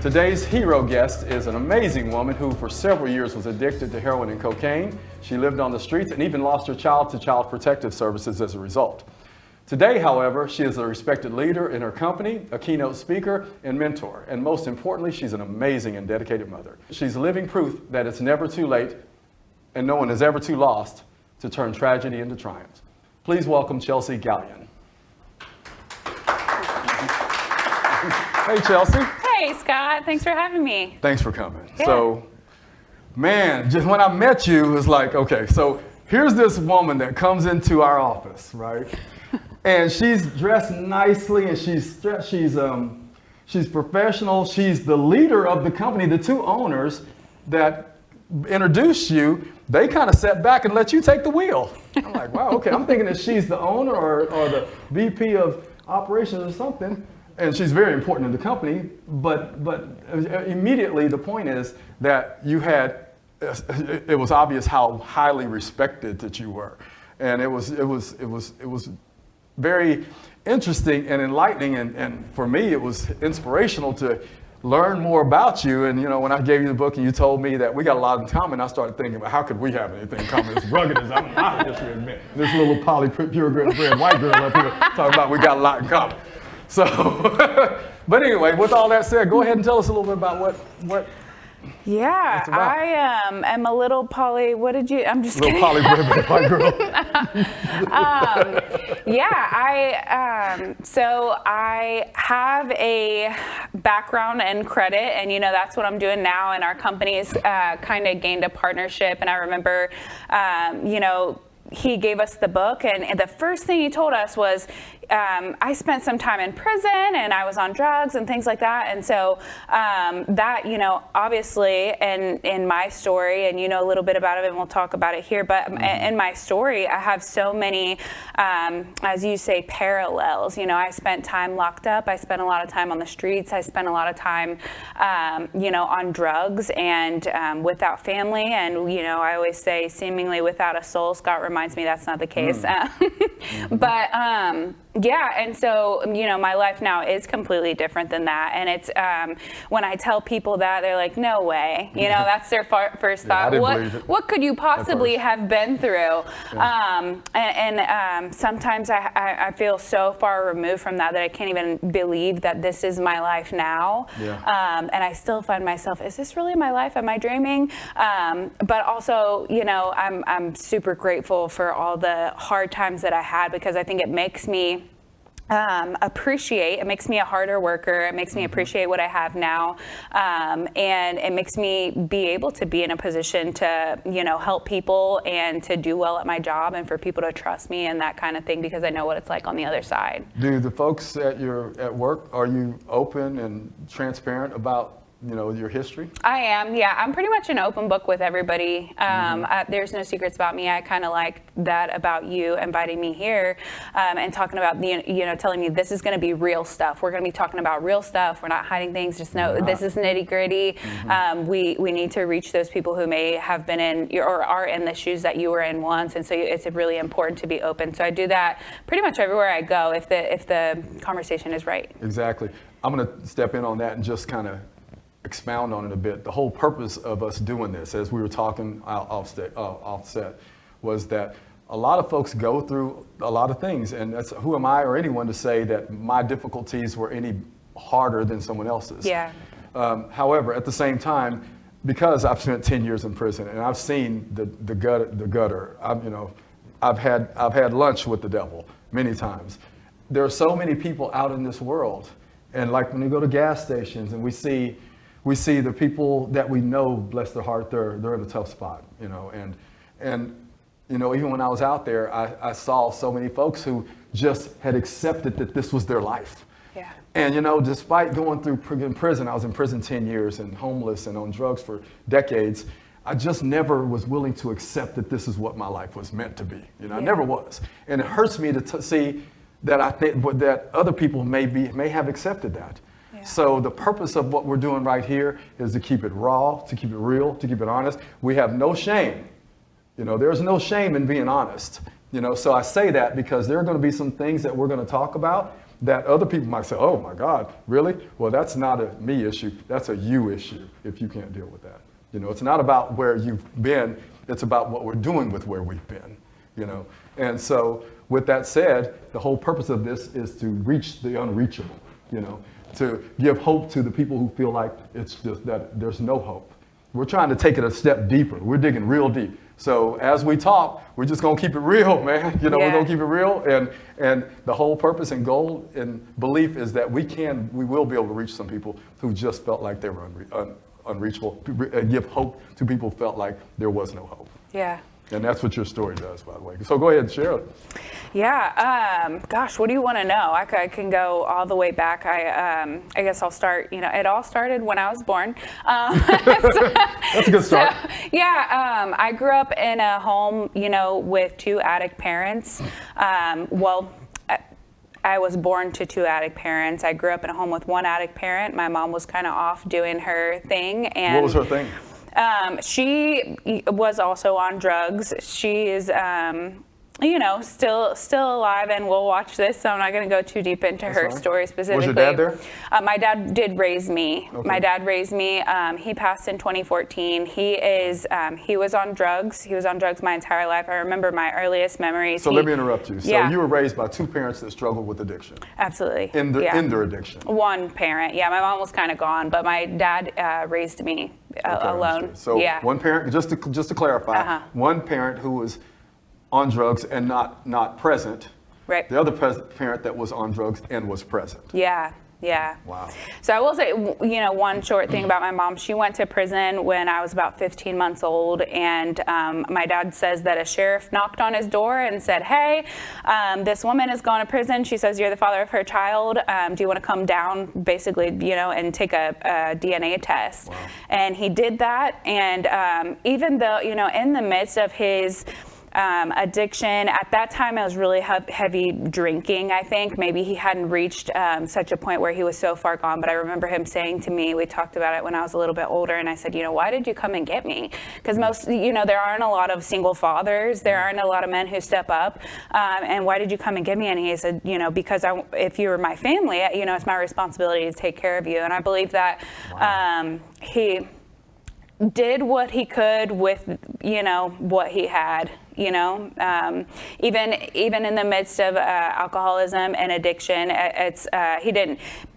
Today's hero guest is an amazing woman who for several years was addicted to heroin and cocaine. She lived on the streets and even lost her child to Child Protective Services as a result. Today, however, she is a respected leader in her company, a keynote speaker, and mentor. And most importantly, she's an amazing and dedicated mother. She's living proof that it's never too late and no one is ever too lost to turn tragedy into triumph. Please welcome Chelsea Galyon. Hey, Chelsea. Hey, Scott. Thanks for having me. Thanks for coming. Yeah. So, man, just when I met you, it was like, okay, so here's this woman that comes into our office, right? And she's dressed nicely, and she's professional. She's the leader of the company. The two owners that introduced you, they kind of sat back and let you take the wheel. I'm like, wow, okay. I'm thinking that she's the owner or the VP of operations or something. And she's very important in the company, but immediately the point is that you had, it was obvious how highly respected that you were. And it was very interesting and enlightening, and for me it was inspirational to learn more about you. And you know, when I gave you the book and you told me that we got a lot in common, I started thinking about how could we have anything in common? As rugged as I'm not, just to admit. This little purebred white girl up here talking about we got a lot in common. So, but anyway, with all that said, go ahead and tell us a little bit about what. Yeah, I am a little poly. What did you? I'm just little kidding. poly white girl. So I have a background in credit, and you know that's what I'm doing now. And our company's kind of gained a partnership, and I remember, he gave us the book, and the first thing he told us was, I spent some time in prison and I was on drugs and things like that. And so that, obviously in my story, and you know a little bit about it and we'll talk about it here, but in my story, I have so many, as you say, parallels. I spent time locked up. I spent a lot of time on the streets. I spent a lot of time, on drugs and without family. And, I always say seemingly without a soul. Scott reminds me that's not the case. But yeah, and so, my life now is completely different than that. And it's, when I tell people that, they're like, no way. That's their first thought. What could you possibly have been through? Yeah. Sometimes I feel so far removed from that I can't even believe that this is my life now. Yeah. And I still find myself, is this really my life? Am I dreaming? But also, I'm super grateful for all the hard times that I had, because I think it makes me it makes me a harder worker. It makes me appreciate what I have now. And it makes me be able to be in a position to, help people and to do well at my job and for people to trust me and that kind of thing, because I know what it's like on the other side. Do the folks at work, are you open and transparent about your history? I am, yeah. I'm pretty much an open book with everybody. There's no secrets about me. I kind of like that about you inviting me here and talking about, telling me this is going to be real stuff. We're going to be talking about real stuff. We're not hiding things. Just know this is nitty gritty. We need to reach those people who may have been in or are in the shoes that you were in once. And so it's really important to be open. So I do that pretty much everywhere I go if the conversation is right. Exactly. I'm going to step in on that and just kind of expound on it a bit. The whole purpose of us doing this, as we were talking offset, was that a lot of folks go through a lot of things, and that's, who am I or anyone to say that my difficulties were any harder than someone else's? Yeah. However, at the same time, because I've spent 10 years in prison and I've seen the gutter, I've had lunch with the devil many times. There are so many people out in this world, and like when we go to gas stations and we see the people that we know, bless their heart, they're in a tough spot, and even when I was out there, I saw so many folks who just had accepted that this was their life. Yeah. And despite going through prison, I was in prison 10 years and homeless and on drugs for decades. I just never was willing to accept that this is what my life was meant to be. I never was, and it hurts me to see that I think that other people may have accepted that. So the purpose of what we're doing right here is to keep it raw, to keep it real, to keep it honest. We have no shame. There's no shame in being honest. So I say that because there are going to be some things that we're going to talk about that other people might say, oh my God, really? Well, that's not a me issue. That's a you issue if you can't deal with that. You know, it's not about where you've been. It's about what we're doing with where we've been, you know. And so with that said, the whole purpose of this is to reach the unreachable, you know, to give hope to the people who feel like it's just that there's no hope. We're trying to take it a step deeper. We're digging real deep. So as we talk, we're just gonna keep it real, man. You know, we're gonna keep it real. And the whole purpose and goal and belief is that we will be able to reach some people who just felt like they were unreachable, and give hope to people who felt like there was no hope. Yeah. And that's what your story does, by the way. So go ahead and share it. Yeah. Gosh, what do you want to know? I can go all the way back. I guess I'll start. You know, it all started when I was born. That's a good start. So, yeah. I grew up in a home, you know, with 2 addict parents. Well, I was born to 2 addict parents. I grew up in a home with 1 addict parent. My mom was kind of off doing her thing. And what was her thing? She was also on drugs. She is, you know, still alive, and we'll watch this, so I'm not going to go too deep into her story specifically. Was your dad there? My dad did raise me. Okay. My dad raised me. He passed in 2014. He was on drugs. He was on drugs my entire life. I remember my earliest memories. So let me interrupt you. So Yeah. you were raised by 2 parents that struggled with addiction. Absolutely. In Yeah. their addiction. 1 parent. Yeah, my mom was kind of gone, but my dad raised me alone. Understood. So yeah. 1 parent, just to clarify, 1 parent who was on drugs and not present. Right. The other parent that was on drugs and was present. Yeah. Yeah. Wow. So I will say, you know, one short thing about my mom. She went to prison when I was about 15 months old, and my dad says that a sheriff knocked on his door and said, hey, this woman is going to prison. She says you're the father of her child. Do you want to come down, basically, you know, and take a DNA test? Wow. And he did that, and even though, you know, in the midst of his addiction. At that time, I was really heavy drinking, I think. Maybe he hadn't reached such a point where he was so far gone, but I remember him saying to me, we talked about it when I was a little bit older, and I said, you know, why did you come and get me? Because most, you know, there aren't a lot of single fathers. There aren't a lot of men who step up. And why did you come and get me? And he said, you know, because if you were my family, you know, it's my responsibility to take care of you. And I believe that he did what he could with, you know, what he had. You know, even in the midst of alcoholism and addiction,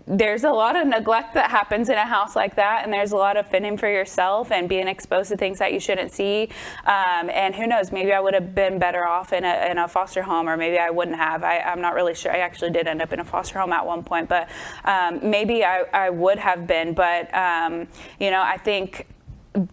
there's a lot of neglect that happens in a house like that, and there's a lot of fending for yourself and being exposed to things that you shouldn't see. And who knows, maybe I would have been better off in a foster home, or maybe I wouldn't have. I'm not really sure. I actually did end up in a foster home at one point, but maybe I would have been. But you know, I think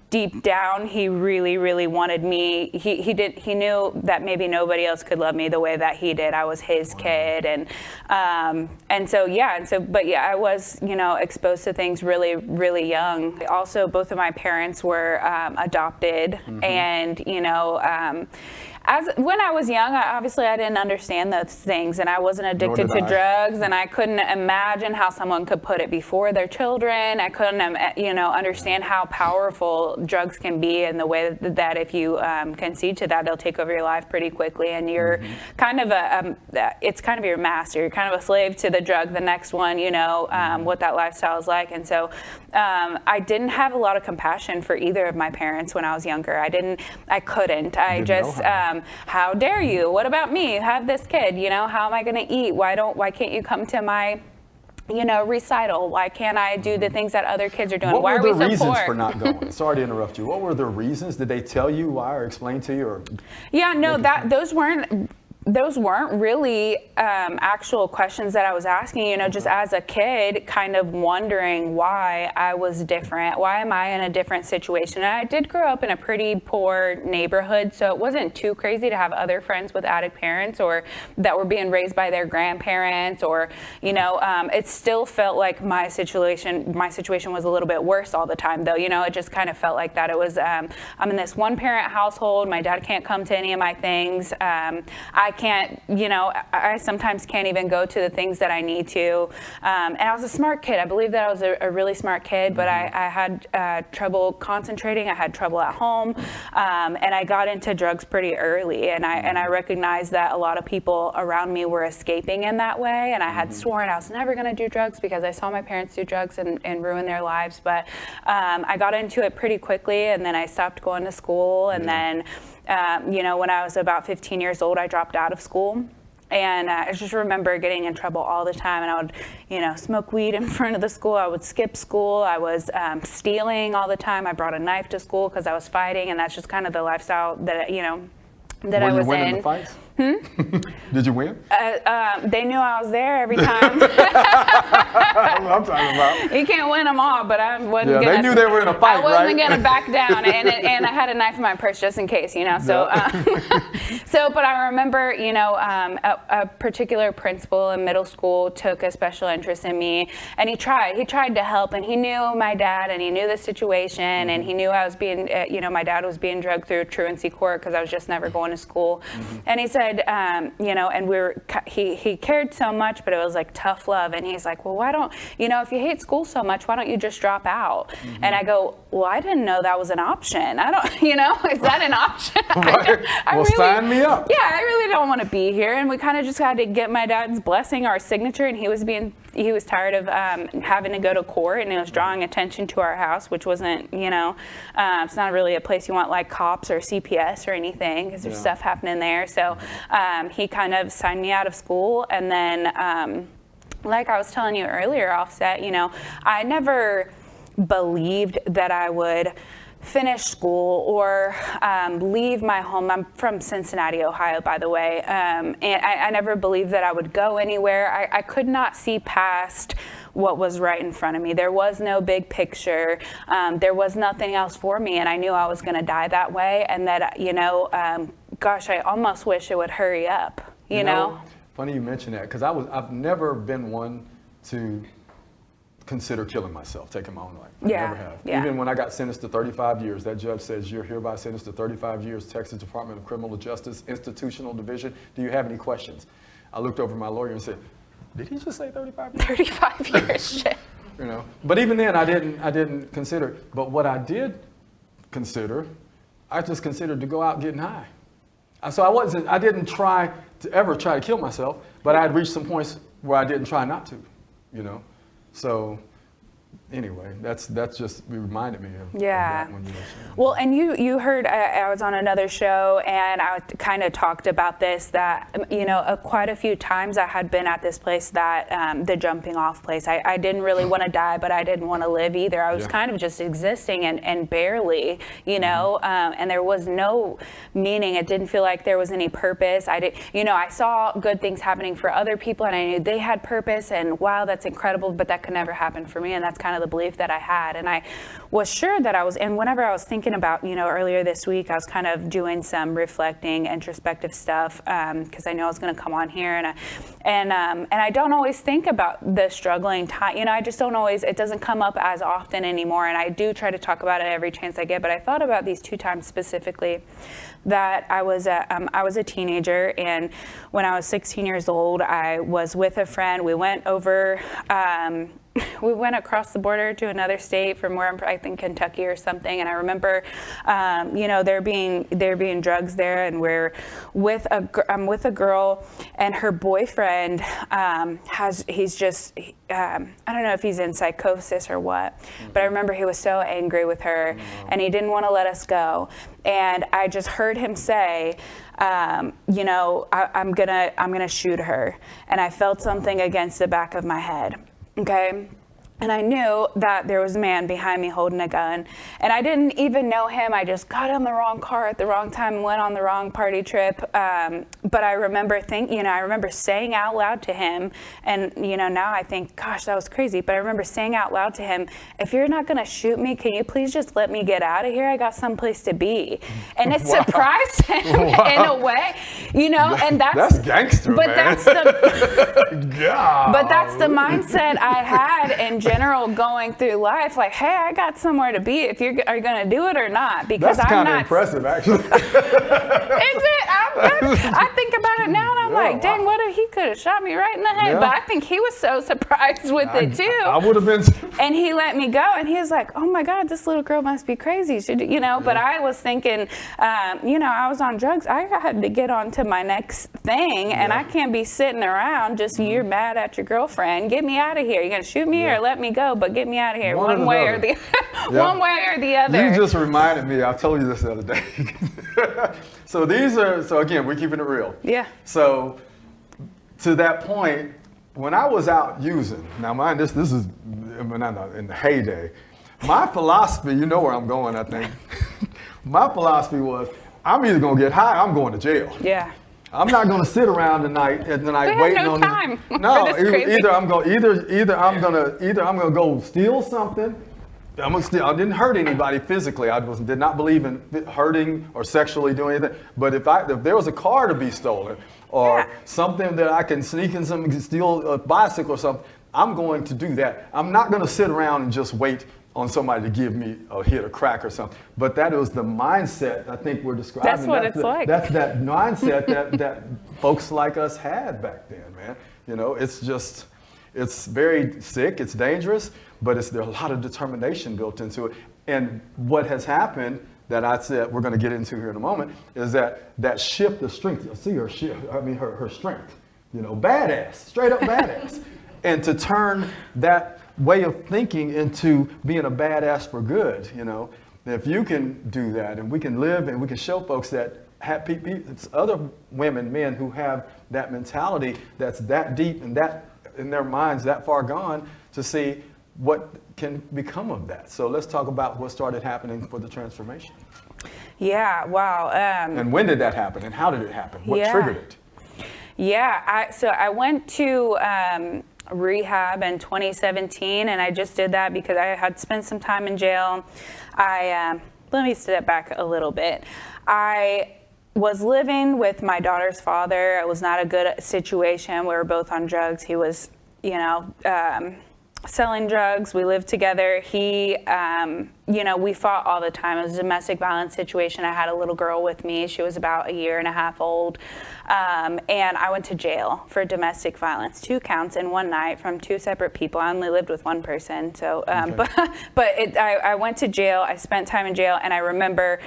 deep down, he really, really wanted me. He knew that maybe nobody else could love me the way that he did. I was his kid, and so I was, you know, exposed to things really, really young. Also, both of my parents were adopted, and you know. When I was young, obviously I didn't understand those things, and I wasn't addicted to drugs, and I couldn't imagine how someone could put it before their children. I couldn't, you know, understand how powerful drugs can be, and the way that if you concede to that, they'll take over your life pretty quickly, and you're kind of it's kind of your master. You're kind of a slave to the drug. The next one, you know, what that lifestyle is like, and so I didn't have a lot of compassion for either of my parents when I was younger. I couldn't. How dare you? What about me? Have this kid, you know, how am I going to eat? Why can't you come to my, you know, recital? Why can't I do the things that other kids are doing? What why were are the we so reasons poor? for not going? Sorry to interrupt you. What were the reasons? Did they tell you why or explain to you? Or yeah, no, those weren't really actual questions that I was asking, you know, just as a kid, kind of wondering why I was different. Why am I in a different situation? And I did grow up in a pretty poor neighborhood, so it wasn't too crazy to have other friends with addict parents or that were being raised by their grandparents, or, you know, it still felt like my situation was a little bit worse all the time, though. You know, it just kind of felt like that. It was, I'm in this one parent household. My dad can't come to any of my things. I can't, I sometimes can't even go to the things that I need to. And I was a smart kid. I believe that I was a really smart kid, but I had trouble concentrating. I had trouble at home. And I got into drugs pretty early. And I recognized that a lot of people around me were escaping in that way. And I had sworn I was never going to do drugs because I saw my parents do drugs and ruin their lives. But I got into it pretty quickly, and then I stopped going to school. And then, when I was about 15 years old, I dropped out of school. And I just remember getting in trouble all the time. And I would, smoke weed in front of the school. I would skip school. I was stealing all the time. I brought a knife to school because I was fighting. And that's just kind of the lifestyle that, that I was in. Were you winning the fights? Did you win? They knew I was there every time. That's what I'm talking about. You can't win them all, but I wasn't gonna. They knew they were in a fight, I wasn't right? gonna back down, and I had a knife in my purse just in case, So, but I remember, a particular principal in middle school took a special interest in me, and he tried to help, and he knew my dad, and he knew the situation, and he knew I was being, my dad was being drugged through truancy court because I was just never going to school, and he said. And he cared so much, but it was like tough love. And he's like, well, why don't, if you hate school so much, why don't you just drop out? And I go, well, I didn't know that was an option. I don't, is that an option? Right. Sign me up. Yeah, I really don't want to be here. And we kind of just had to get my dad's blessing, our signature. And he was tired of having to go to court, and he was drawing attention to our house, which wasn't, it's not really a place you want like cops or CPS or anything, because there's stuff happening there. So he kind of signed me out of school, and then like I was telling you earlier, Offset, I never believed that I would finish school or leave my home. I'm from Cincinnati, Ohio, by the way, and I never believed that I would go anywhere. I could not see past what was right in front of me. There was no big picture. There was nothing else for me, and I knew I was going to die that way, and that, gosh, I almost wish it would hurry up, you know? Funny you mention that, because I've never been one to consider killing myself, taking my own life. I never have. Yeah. Even when I got sentenced to 35 years, that judge says, you're hereby sentenced to 35 years, Texas Department of Criminal Justice, Institutional Division. Do you have any questions? I looked over at my lawyer and said, did he just say 35 years? 35 years, shit. But even then I didn't consider it. But what I did consider, I just considered to go out getting high. So I didn't try to kill myself, but I had reached some points where I didn't try not to, So anyway, that's just reminded me of that when you were saying. Well, and you heard I was on another show, and I kind of talked about this, that quite a few times I had been at this place, that the jumping off place. I didn't really want to die, but I didn't want to live either. I was kind of just existing and barely, and there was no meaning. It didn't feel like there was any purpose. I saw good things happening for other people, and I knew they had purpose, and wow, that's incredible, but that could never happen for me, and that's kind of the belief that I had. And I was sure that I was, and whenever I was thinking about, earlier this week, I was kind of doing some reflecting, introspective stuff, because I know I was going to come on here, and I don't always think about the struggling time. I just don't always, it doesn't come up as often anymore, and I do try to talk about it every chance I get, but I thought about these two times specifically that I was a teenager, and when I was 16 years old, I was with a friend. We went over, we went across the border to another state from where I think Kentucky or something, and I remember, there being drugs there, and I'm with a girl, and her boyfriend he's just, I don't know if he's in psychosis or what, but I remember he was so angry with her, and he didn't want to let us go, and I just heard him say, I'm gonna shoot her, and I felt something against the back of my head. Okay. And I knew that there was a man behind me holding a gun, and I didn't even know him. I just got in the wrong car at the wrong time and went on the wrong party trip. But I remember saying out loud to him, and now I think, gosh, that was crazy. But I remember saying out loud to him, if you're not gonna shoot me, can you please just let me get out of here? I got someplace to be. And it surprised him in a way, and that's gangster, but man. That's the mindset I had in general going through life, like, hey, I got somewhere to be if you are going to do it or not, because that's kind of impressive, actually. Is it? I'm I think about it now, and I'm like, dang, what if he could have shot me right in the head? Yeah. But I think he was so surprised with it too. I would have been. And he let me go, and he was like, oh my God, this little girl must be crazy. But I was thinking, I was on drugs. I had to get on to my next thing, and I can't be sitting around just, you're mad at your girlfriend. Get me out of here. You're going to shoot me or let me go, but get me out of here. One way or the other. You just reminded me, I told you this the other day. So again, we're keeping it real. Yeah. So to that point, when I was out using, now mind this is in the heyday, my philosophy, you know where I'm going, I think. My philosophy was, I'm either going to get high, I'm going to jail. Yeah. I'm not going to sit around tonight waiting no on time No, for this crazy. either I'm going to go steal something. I didn't hurt anybody physically. I did not believe in hurting or sexually doing anything. But if there was a car to be stolen or something that I can sneak in, steal a bicycle or something, I'm going to do that. I'm not going to sit around and just wait on somebody to give me a hit or crack or something. But that was the mindset I think we're describing. That's what it's like. That's that mindset that folks like us had back then, man. It's very sick, it's dangerous, but there's a lot of determination built into it. And what has happened that I said we're going to get into here in a moment is that shift of strength. You'll see her shift, her strength, badass, straight up badass. And to turn that way of thinking into being a badass for good, if you can do that and we can live and we can show folks that it's other women, men who have that mentality that's that deep and that in their minds that far gone to see what can become of that. So let's talk about what started happening for the transformation. Yeah, wow. And when did that happen and how did it happen? What triggered it? Yeah, so I went to rehab in 2017, and I just did that because I had spent some time in jail. Let me step back a little bit. I was living with my daughter's father. It was not a good situation. We were both on drugs. He was, selling drugs. We lived together. He, we fought all the time. It was a domestic violence situation. I had a little girl with me. She was about 1.5 years old. And I went to jail for domestic violence, 2 counts in one night from 2 separate people. I only lived with one person. So, I went to jail. I spent time in jail. And I remember,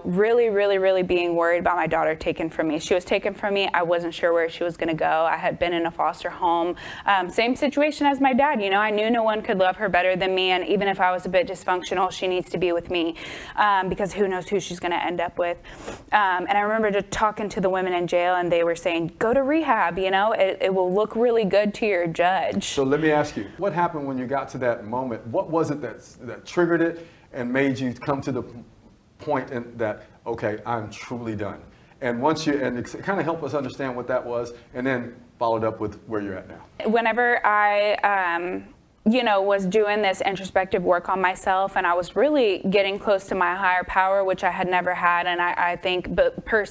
really, really, really being worried about my daughter taken from me. She was taken from me. I wasn't sure where she was going to go. I had been in a foster home. Same situation as my dad. I knew no one could love her better than me. And even if I was a bit dysfunctional, she needs to be with me because who knows who she's going to end up with. And I remember just talking to the women in jail, and they were saying, go to rehab, it will look really good to your judge. So let me ask you, what happened when you got to that moment? What was it that triggered it and made you come to the point that, okay, I'm truly done? And kind of help us understand what that was, and then followed up with where you're at now. Whenever I, was doing this introspective work on myself, and I was really getting close to my higher power, which I had never had. And I think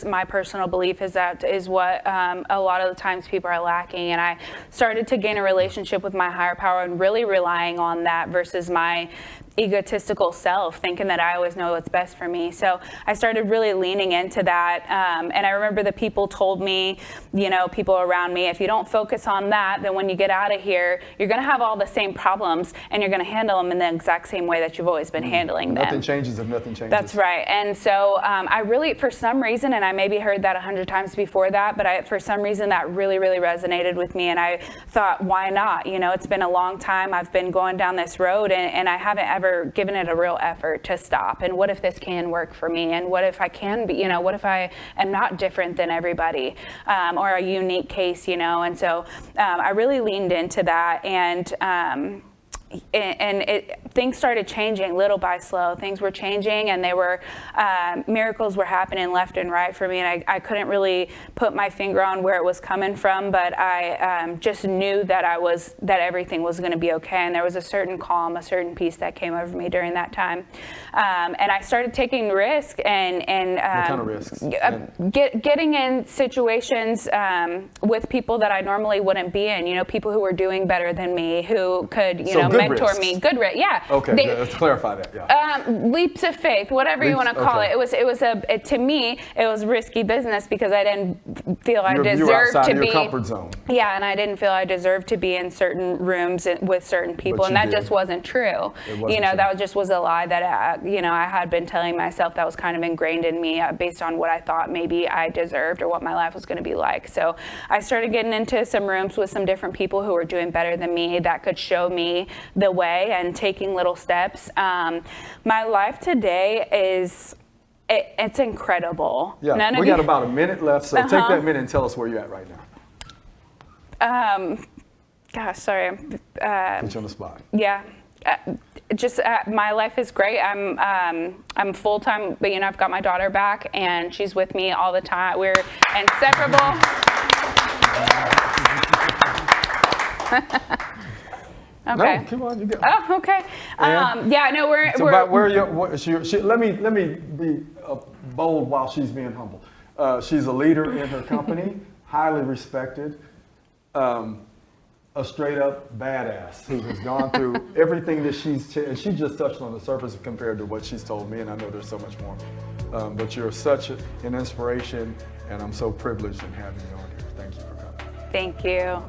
my personal belief is that is what a lot of the times people are lacking. And I started to gain a relationship with my higher power and really relying on that versus my egotistical self, thinking that I always know what's best for me. So I started really leaning into that. And I remember the people told me, people around me, if you don't focus on that, then when you get out of here, you're going to have all the same problems and you're going to handle them in the exact same way that you've always been handling them. Nothing changes if nothing changes. That's right. And so I really, for some reason, and I maybe heard that 100 times before that, but for some reason that really, really resonated with me. And I thought, why not? It's been a long time. I've been going down this road and I haven't ever given it a real effort to stop. And what if this can work for me? And what if I can be, what if I am not different than everybody or a unique case, And so I really leaned into that. And things started changing little by slow. Things were changing, and miracles were happening left and right for me. And I couldn't really put my finger on where it was coming from, but I just knew that everything was going to be okay. And there was a certain calm, a certain peace that came over me during that time. And I started taking risks and what kind of risks? Getting in situations with people that I normally wouldn't be in. People who were doing better than me, who could, mentor risks. me. Good risk, yeah. Okay, let's clarify that. Yeah. Leaps of faith, whatever you want to call it. It was to me, it was risky business because I didn't feel I You were deserved outside to of be. your comfort zone. Yeah, and I didn't feel I deserved to be in certain rooms with certain people, But and you that did. just wasn't true. It wasn't true. That just was a lie that I had been telling myself that was kind of ingrained in me based on what I thought maybe I deserved or what my life was going to be like. So I started getting into some rooms with some different people who were doing better than me that could show me the way and taking little steps. My life today is, it's incredible. Yeah, we got about a minute left, so take that minute and tell us where you're at right now. Gosh, sorry. Put you on the spot. Yeah. My life is great. I'm full time, but I've got my daughter back, and she's with me all the time. We're inseparable. Okay. No, come on, you go. Oh, okay. Yeah, no, we're. So about where let me be bold while she's being humble. She's a leader in her company, highly respected, a straight up badass who has gone through everything that and she just touched on the surface compared to what she's told me, and I know there's so much more. But you're such an inspiration, and I'm so privileged in having you on here. Thank you for coming. Thank you.